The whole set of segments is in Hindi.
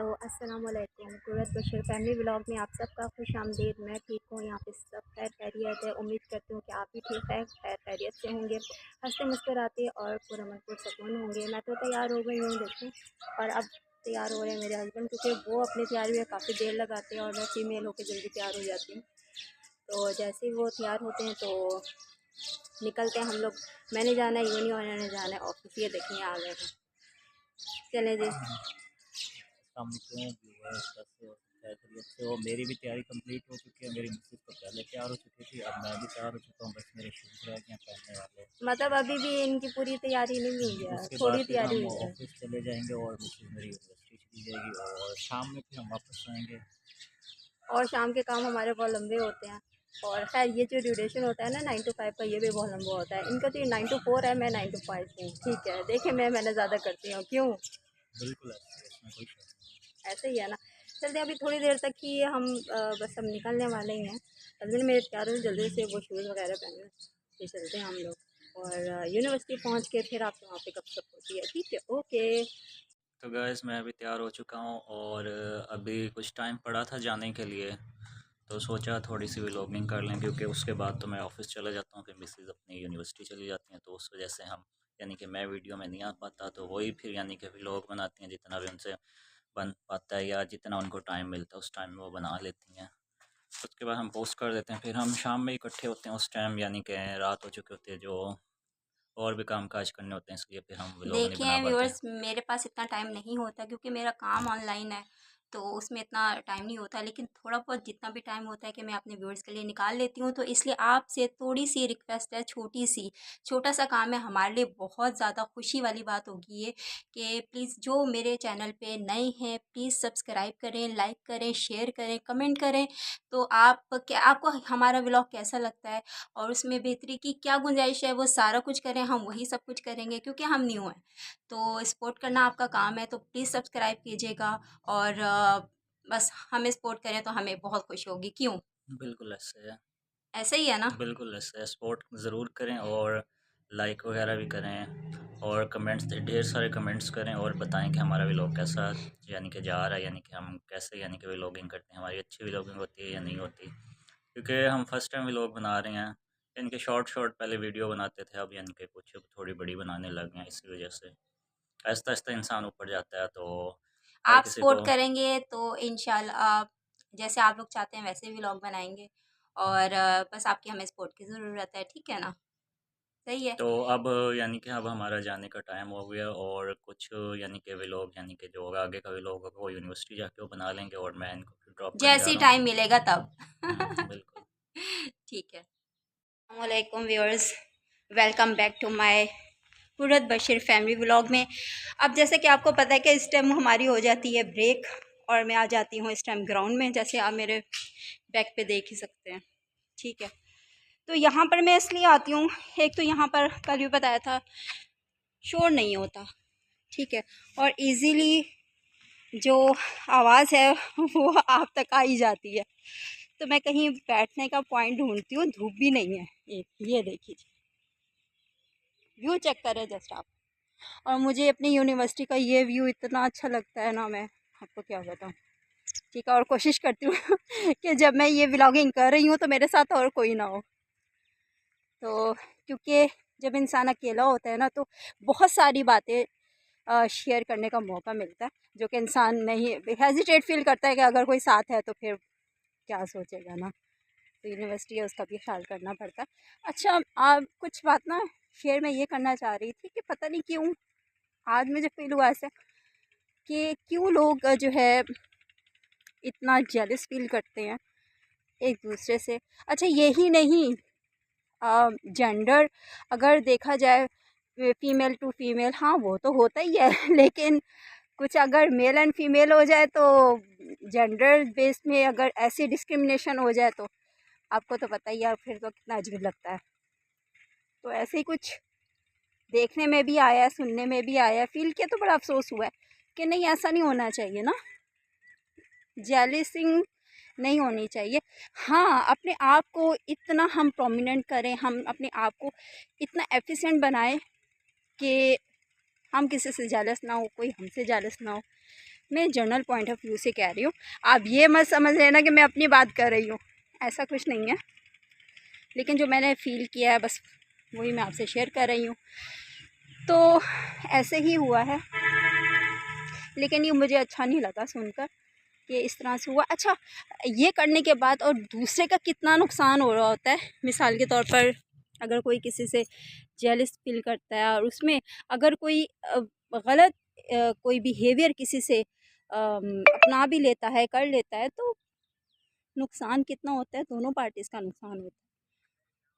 हेलो अस्सलाम वालेकुम। कुर्रत बशीर फैमिली व्लॉग में आप सबका खुश आमदीद। मैं ठीक हूँ, यहाँ पे सब खैर खैरियत है। उम्मीद करती हूँ कि आप भी ठीक है, खैर खैरियत से होंगे, हंसते मुस्कुराते और पुरअमन पुरसकून होंगे। मैं तो तैयार हो गई हूँ देखें, और अब तैयार हो रहे हैं मेरे हस्बैंड, क्योंकि वो अपनी तैयारी में काफ़ी देर लगाते हैं और मैं फ़ीमेल होकर जल्दी तैयार हो जाती हूँ। तो जैसे ही वो तैयार होते हैं तो निकलते हैं हम लोग। मैंने जाना है यूनी और उन्होंने जाना है ऑफिस। ये देखिए आ गए हैं, चलें जी। व्यूअर्स कैसे हो, खैर खैरियत से हो। मेरी भी तैयारी कंप्लीट हो चुकी है। मेरी मिसेस तो पहले तैयार हो चुकी थी, अब मैं भी तैयार हो चुका हूँ। बस मेरे शूज़ रह गए हैं पहनने वाले। मतलब अभी भी इनकी पूरी तैयारी नहीं हुई है, उसके बाद थोड़ी फिर तैयारी हम हुई है। ऑफिस चले जाएंगे और मिसेस मेरी यूनिवर्सिटी चली जाएगी और शाम में फिर हम वापस आएंगे। और शाम के काम हमारे बहुत लंबे होते हैं। और खैर ये जो ड्यूरेशन होता है ना 9 to 5 का, ये भी बहुत लंबा होता है। इनका तो ये 9 to 4 है, मैं 9 to 5 हूँ। ठीक है, देखिए मैंने ज़्यादा करती हूँ क्यों, बिल्कुल ऐसे, इसमें कोई शक नहीं। ऐसे ही है ना। चलते हैं, अभी थोड़ी देर तक ही हम बस हम निकलने वाले ही हैं। हस्बैंड मेरे तैयार हो जल्दी से, वो शूज़ वगैरह पहने फिर चलते हैं हम लोग। और यूनिवर्सिटी पहुँच के फिर आपसे वहाँ पे गपशप होती है। ठीक है, ओके। तो गाइस मैं अभी तैयार हो चुका हूँ और अभी कुछ टाइम पड़ा था जाने के लिए, तो सोचा थोड़ी सी व्लॉगिंग कर लें, क्योंकि उसके बाद तो मैं ऑफ़िस चला जाता हूँ, फिर मिसेज़ अपनी यूनिवर्सिटी चली जाती हैं, तो उस वजह से हम यानी कि मैं वीडियो में नहीं आ पाता, तो वही फिर यानी कि व्लॉग बनाती हैं जितना भी उनसे बन पाता है या जितना उनको टाइम मिलता है उस टाइम में वो बना लेती हैं। उसके बाद हम पोस्ट कर देते हैं, फिर हम शाम में इकट्ठे होते हैं उस टाइम, यानी कि रात हो चुकी होती है, जो और भी काम काज करने होते हैं, इसलिए फिर हम व्लॉग नहीं बना देखिए पाते। व्यूअर्स, मेरे पास इतना टाइम नहीं होता क्योंकि मेरा काम ऑनलाइन है, तो उसमें इतना टाइम नहीं होता। लेकिन थोड़ा बहुत जितना भी टाइम होता है कि मैं अपने व्यूअर्स के लिए निकाल लेती हूँ। तो इसलिए आपसे थोड़ी सी रिक्वेस्ट है, छोटी सी, छोटा सा काम है, हमारे लिए बहुत ज़्यादा खुशी वाली बात होगी ये, कि प्लीज़ जो मेरे चैनल पे नए हैं प्लीज़ सब्सक्राइब करें, लाइक करें, शेयर करें, कमेंट करें। तो आप क्या, आपको हमारा व्लॉग कैसा लगता है और उसमें बेहतरी की क्या गुंजाइश है, वो सारा कुछ करें, हम वही सब कुछ करेंगे क्योंकि हम न्यू हैं। तो सपोर्ट करना आपका काम है, तो प्लीज़ सब्सक्राइब कीजिएगा। और बस हमें सपोर्ट करें तो हमें बहुत खुशी होगी, क्यों? बिल्कुल ऐसे है। ऐसे ही है ना। बिल्कुल ऐसे सपोर्ट ज़रूर करें और लाइक वगैरह भी करें और कमेंट्स, ढेर सारे कमेंट्स करें और बताएं कि हमारा व्लॉग कैसा यानी कि जा रहा है, यानी कि हम कैसे यानी कि व्लॉगिंग करते हैं, हमारी अच्छी व्लॉगिंग होती है या नहीं होती। क्योंकि हम फर्स्ट टाइम व्लॉग बना रहे हैं, यानी कि शॉर्ट शॉर्ट पहले वीडियो बनाते थे, अब यानी कि कुछ थोड़ी बड़ी बनाने लगे हैं, इसी वजह से आहिस्ता आहिस्ता इंसान ऊपर जाता है, तो हर आप किसी सपोर्ट को। करेंगे तो इंशाल्लाह जैसे आप लोग चाहते हैं वैसे व्लॉग बनाएंगे। और बस आपकी हमें सपोर्ट की ज़रूरत है, ठीक है ना। सही है। तो अब यानी कि अब हमारा जाने का टाइम हो गया और कुछ यानी कि व्लॉग यानी कि जो आगे का व्लॉग होगा वो यूनिवर्सिटी जाके वो बना लेंगे और मैं इनको फिर ड्रॉप करने जा जैसे ही रहा हूँ। टाइम मिलेगा तब। बिल्कुल। ठीक है। अस्सलामुअलैकुम viewers, welcome back to my Qurrat Bashir family vlog में। अब जैसे कि आपको पता है कि इस टाइम हमारी हो जाती है ब्रेक, और मैं आ जाती हूँ इस टाइम ग्राउंड में, जैसे आप मेरे बैक पे देख ही सकते हैं। ठीक है, तो यहाँ पर मैं इसलिए आती हूँ, एक तो यहाँ पर कल भी बताया था शोर नहीं होता, ठीक है, और इजीली जो आवाज़ है वो आप तक आ ही जाती है। तो मैं कहीं बैठने का पॉइंट ढूंढती हूँ, धूप भी नहीं है। एक ये देखिए, व्यू चेक करें जस्ट आप। और मुझे अपनी यूनिवर्सिटी का ये व्यू इतना अच्छा लगता है ना, मैं आपको क्या बताऊँ। ठीक है, और कोशिश करती हूँ कि जब मैं ये व्लॉगिंग कर रही हूँ तो मेरे साथ और कोई ना हो। तो क्योंकि जब इंसान अकेला होता है ना, तो बहुत सारी बातें शेयर करने का मौका मिलता है, जो कि इंसान नहीं हेजिटेट फील करता है कि अगर कोई साथ है तो फिर क्या सोचेगा ना। तो यूनिवर्सिटी है, उसका भी ख्याल करना पड़ता है। अच्छा, आप कुछ बात ना शेयर मैं ये करना चाह रही थी कि पता नहीं क्यों आज मुझे फील हुआ ऐसा कि क्यों लोग जो है इतना जेलस फील करते हैं एक दूसरे से। अच्छा, यही नहीं, जेंडर अगर देखा जाए, फीमेल टू फीमेल, हाँ वो तो होता ही है लेकिन कुछ अगर मेल एंड फीमेल हो जाए तो जेंडर बेस में अगर ऐसी डिस्क्रिमिनेशन हो जाए तो आपको तो पता ही है, फिर तो कितना अजीब लगता है। तो ऐसे ही कुछ देखने में भी आया है, सुनने में भी आया है, फील किया तो बड़ा अफसोस हुआ है कि नहीं, ऐसा नहीं होना चाहिए ना, जेलिसिंग नहीं होनी चाहिए। हाँ, अपने आप को इतना हम प्रोमिनेंट करें, हम अपने आप को इतना एफिशिएंट बनाएं कि हम किसी से जेलस ना हो, कोई हमसे जेलस ना हो। मैं जनरल पॉइंट ऑफ व्यू से कह रही हूँ, आप ये मत समझ लेना कि मैं अपनी बात कर रही हूँ, ऐसा कुछ नहीं है। लेकिन जो मैंने फ़ील किया है बस वही मैं आपसे शेयर कर रही हूँ। तो ऐसे ही हुआ है, लेकिन ये मुझे अच्छा नहीं लगा सुनकर कि इस तरह से हुआ। अच्छा, ये करने के बाद और दूसरे का कितना नुकसान हो रहा होता है। मिसाल के तौर पर अगर कोई किसी से जेलस फील करता है और उसमें अगर कोई गलत कोई बिहेवियर किसी से अपना भी लेता है, कर लेता है, तो नुकसान कितना होता है, दोनों पार्टीज़ का नुकसान होता है।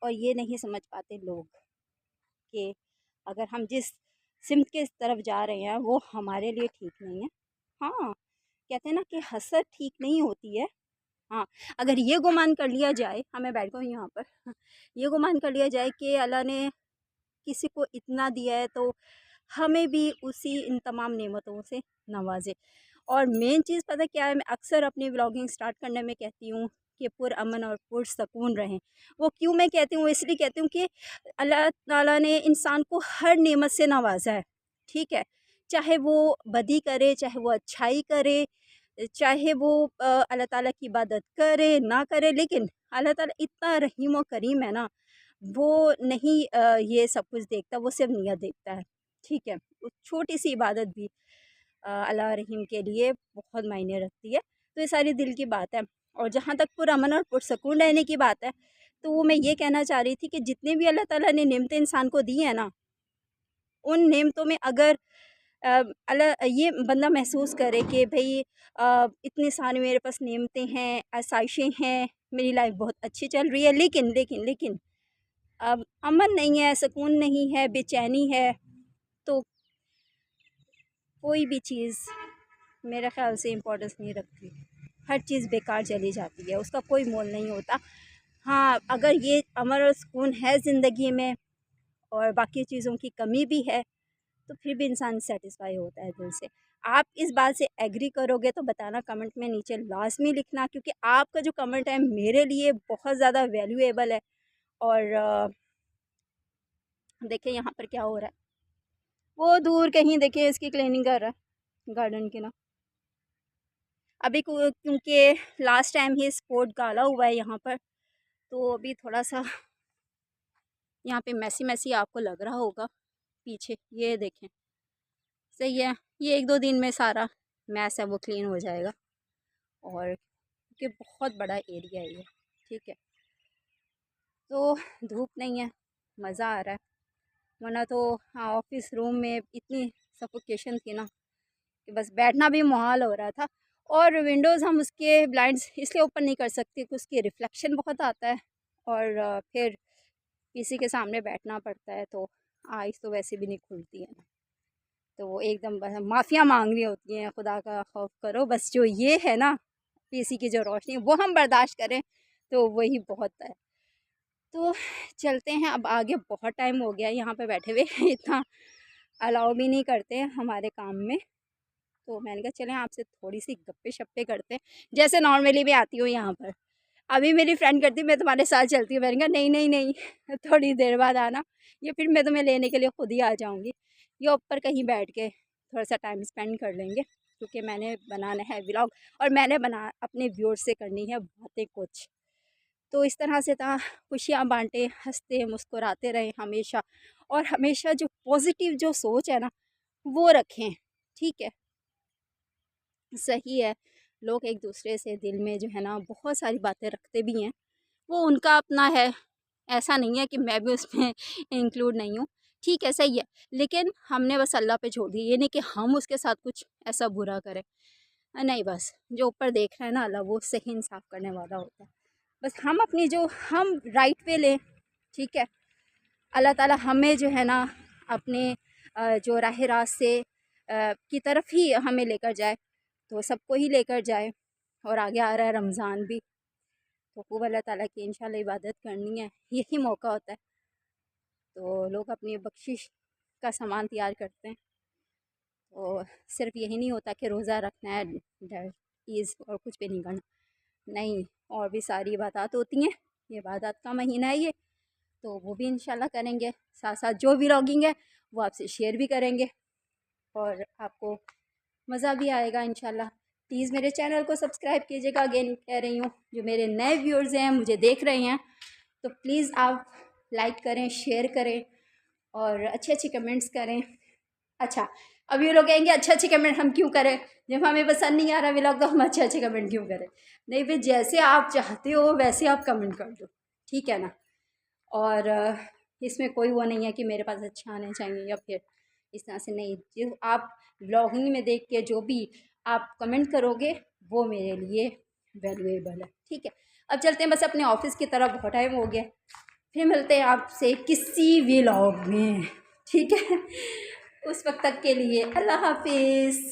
और ये नहीं समझ पाते लोग कि अगर हम जिस सिमत के तरफ जा रहे हैं वो हमारे लिए ठीक नहीं है। हाँ, कहते हैं ना कि हसद ठीक नहीं होती है। हाँ, अगर ये गुमान कर लिया जाए, हाँ मैं बैठ गई यहाँ पर, ये गुमान कर लिया जाए कि अल्लाह ने किसी को इतना दिया है तो हमें भी उसी इन तमाम नेमतों से नवाजे। और मेन चीज़ पता क्या है, मैं अक्सर अपनी व्लॉगिंग स्टार्ट करने में कहती हूँ कि पुरअमन और पुरसकून रहें। वो क्यों मैं कहती हूँ, इसलिए कहती हूँ कि अल्लाह ताला ने इंसान को हर नेमत से नवाजा है, ठीक है। चाहे वो बदी करे, चाहे वो अच्छाई करे, चाहे वो अल्लाह ताला की इबादत करे ना करे, लेकिन अल्लाह ताला इतना रहीम और करीम है ना, वो नहीं ये सब कुछ देखता, वो सिर्फ नियत देखता है, ठीक है। छोटी सी इबादत भी अल्लाह रहीम के लिए बहुत मायने रखती है। तो ये सारी दिल की बात है। और जहाँ तक पुरअमन और पुरसकून रहने की बात है, तो वो मैं ये कहना चाह रही थी कि जितने भी अल्लाह ताला ने नेमतें इंसान को दी हैं ना, उन नेमतों में अगर अल्लाह ये बंदा महसूस करे कि भई इतनी सारी मेरे पास नेमतें हैं, आसाइशें हैं, मेरी लाइफ बहुत अच्छी चल रही है, लेकिन लेकिन लेकिन अब अमन नहीं है, सुकून नहीं है, बेचैनी है, तो कोई भी चीज़ मेरे ख़्याल से इम्पोर्टेंस नहीं रखती। हर चीज़ बेकार चली जाती है, उसका कोई मोल नहीं होता। हाँ, अगर ये अमन और सुकून है ज़िंदगी में और बाकी चीज़ों की कमी भी है, तो फिर भी इंसान सैटिस्फाई होता है दिल से। आप इस बात से एग्री करोगे तो बताना कमेंट में नीचे लाज़मी लिखना, क्योंकि आपका जो कमेंट है मेरे लिए बहुत ज़्यादा वैल्यूएबल है। और देखिए यहाँ पर क्या हो रहा है, वो दूर कहीं देखिए इसकी क्लीनिंग कर रहा है गार्डन की ना। अभी क्योंकि लास्ट टाइम ही स्पोर्ट डाला हुआ है यहाँ पर, तो अभी थोड़ा सा यहाँ पे मैसी मैसी आपको लग रहा होगा पीछे, ये देखें, सही है। ये 1-2 दिन में सारा मैस है वो क्लीन हो जाएगा। और क्योंकि बहुत बड़ा एरिया है ये, ठीक है, तो धूप नहीं है, मज़ा आ रहा है। वरना तो हाँ, ऑफिस रूम में इतनी सफोकेशन थी ना कि बस बैठना भी मुहाल हो रहा था। और विंडोज़ हम उसके ब्लाइंड्स इसलिए ओपन नहीं कर सकते कि उसकी रिफ्लेक्शन बहुत आता है, और फिर पीसी के सामने बैठना पड़ता है, तो आइज़ तो वैसे भी नहीं खुलती है ना, तो वो एकदम बस माफ़ियाँ मांग रही होती हैं, खुदा का खौफ करो। बस जो ये है ना, पीसी की जो रोशनी वो हम बर्दाश्त करें तो वही बहुत है। तो चलते हैं अब आगे, बहुत टाइम हो गया यहाँ पे बैठे हुए इतना अलाउ भी नहीं करते हैं हमारे काम में। तो मैंने कहा चलें आपसे थोड़ी-सी गप्पे-शप्पे करते हैं, जैसे नॉर्मली मैं आती हूँ यहाँ पर। अभी मेरी फ्रेंड कहती है मैं तुम्हारे साथ चलती हूँ, मैंने कहा नहीं, नहीं, नहीं थोड़ी देर बाद आना, या फिर मैं तुम्हें लेने के लिए खुद ही आ जाऊँगी, या ऊपर कहीं बैठ के थोड़ा-सा टाइम स्पेंड कर लेंगे, क्योंकि मैंने बनाना है व्लॉग और मैंने बना अपने व्यूअर्स से करनी है बातें कुछ। तो इस तरह से था, खुशियाँ बाँटे, हँसते मुस्कुराते रहें हमेशा, और हमेशा जो पॉज़िटिव जो सोच है ना, वो रखें, ठीक है? सही है, लोग एक-दूसरे से दिल में जो है ना बहुत सारी बातें रखते भी हैं, वो उनका अपना है, ऐसा नहीं है कि मैं भी उसमें इंक्लूड नहीं हूँ, ठीक है, सही है। लेकिन हमने बस अल्लाह पे छोड़ दिया, ये नहीं कि हम उसके साथ कुछ ऐसा बुरा करें। नहीं, बस जो ऊपर देख रहा है ना अल्लाह, वो सही इंसाफ़ करने वाला होता है। बस हम अपनी जो हम राइट पे लें, ठीक है? अल्लाह ताला हमें जो है ना अपने जो राह रास्त से की तरफ ही हमें लेकर जाए, तो सबको ही लेकर जाए। और आगे आ रहा है रमज़ान भी, तो खूब अल्लाह ताला की इंशाल्लाह इबादत करनी है, यही मौका होता है। तो लोग अपनी बख्शिश का सामान तैयार करते हैं, तो सिर्फ़ यही नहीं होता कि रोज़ा रखना है, ईज़ और कुछ भी नहीं करना, नहीं, और भी सारी इबादत होती हैं। ये इबादत का महीना है ये, तो वो भी इंशाल्लाह करेंगे। साथ-साथ जो व्लॉगिंग है वो आपसे शेयर भी करेंगे, और आपको मज़ा भी आएगा इंशाल्लाह। प्लीज़ मेरे चैनल को सब्सक्राइब कीजिएगा। अगेन कह रही हूँ, जो मेरे नए व्यूअर्स हैं मुझे देख रहे हैं, तो प्लीज़ आप लाइक करें, शेयर करें और अच्छे अच्छे कमेंट्स करें। अच्छा, अब ये लोग कहेंगे अच्छे अच्छे कमेंट हम क्यों करें, जब हमें पसंद नहीं आ रहा व्लॉग तो हम अच्छे अच्छे कमेंट क्यों करें। नहीं भाई, जैसे आप चाहते हो वैसे आप कमेंट कर दो, ठीक है ना। और इसमें कोई वो नहीं है कि मेरे पास अच्छे आने चाहिए या फिर इस तरह से, नहीं। जो आप व्लॉगिंग में देख के जो भी आप कमेंट करोगे वो मेरे लिए वैल्यूएबल है, ठीक है। अब चलते हैं बस अपने ऑफिस की तरफ, बहुत टाइम हो गया। फिर मिलते हैं आपसे किसी व्लॉग में, ठीक है। उस वक्त तक के लिए अल्लाह हाफिज़।